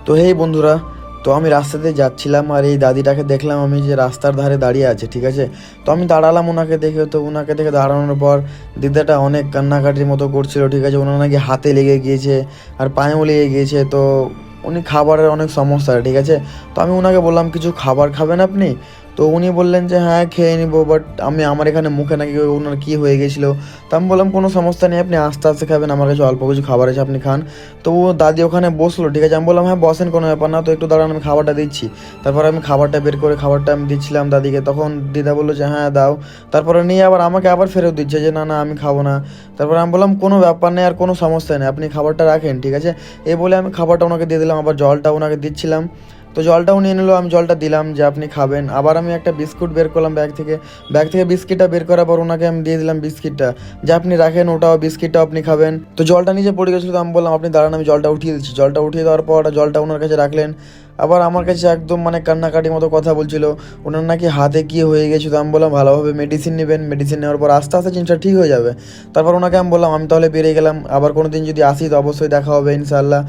তো হেই বন্ধুরা, তো আমি রাস্তাতে যাচ্ছিলাম আর এই দাদিটাকে দেখলাম আমি যে রাস্তার ধারে দাঁড়িয়ে আছে, ঠিক আছে। তো আমি দাঁড়ালাম ওনাকে দেখে, তো ওনাকে দেখে দাঁড়ানোর পর দিদাটা অনেক কান্নাকাটির মতো করছিল, ঠিক আছে। ওনার নাকি হাতে লেগে গিয়েছে আর পায়েও লেগে গিয়েছে। তো উনি খাবারের অনেক সমস্যা, ঠিক আছে। তো আমি ওনাকে বললাম কিছু খাবার খাবেন আপনি? তো উনি বললেন যে হ্যাঁ খেয়ে নিবো, বাট আমার এখানে মুখে নাকি ওনার কী হয়ে গেছিলো। তো আমি বললাম কোনো সমস্যা নেই, আপনি আস্তে আস্তে খাবেন, আমার কাছে অল্প কিছু খাবার আছে, আপনি খান। তো ও দাদি ওখানে বসলো, ঠিক আছে। আমি বললাম হ্যাঁ বসেন, কোনো ব্যাপার না, তো একটু দাঁড়ান আমি খাবারটা দিচ্ছি। তারপর আমি খাবারটা বের করে খাবারটা আমি দিচ্ছিলাম দাদিকে, তখন দিদা বললো যে হ্যাঁ দাও। তারপরে নিয়ে আবার আমাকে আবার ফেরত দিচ্ছে যে না না আমি খাবো না। তারপরে আমি বললাম কোনো ব্যাপার নেই আর কোনো সমস্যা নেই, আপনি খাবারটা রাখেন, ঠিক আছে। এই বলে আমি খাবারটা ওনাকে দিয়ে দিলাম, আবার জলটা ওনাকে দিচ্ছিলাম। তো জলটাও নিয়ে নিলো, আমি জলটা দিলাম যে আপনি খাবেন। আবার আমি একটা বিস্কুট বের করলাম ব্যাগ থেকে বিস্কিটটা বের করার পর ওনাকে আমি দিয়ে দিলাম বিস্কিটটা, যে আপনি রাখেন ওটাও, বিস্কিটটাও আপনি খাবেন। তো জলটা নিচে পড়ে গেছিলো, তো আমি বললাম আপনি দাঁড়ান আমি জলটা উঠিয়ে দিচ্ছি। জলটা উঠিয়ে দেওয়ার পর জলটা ওনার কাছে রাখলেন। আবার আমার কাছে একদম মানে কান্নাকাটির মতো কথা বলছিল, ওনার নাকি হাতে কী হয়ে গেছিলো। আমি বললাম ভালোভাবে মেডিসিন নেবেন, মেডিসিন নেওয়ার পর আস্তে আস্তে জিনিসটা ঠিক হয়ে যাবে। তারপর ওনাকে আমি বললাম আমি তাহলে বেরিয়ে গেলাম, আবার কোনো দিন যদি আসি তো অবশ্যই দেখা হবে ইনশাআল্লাহ।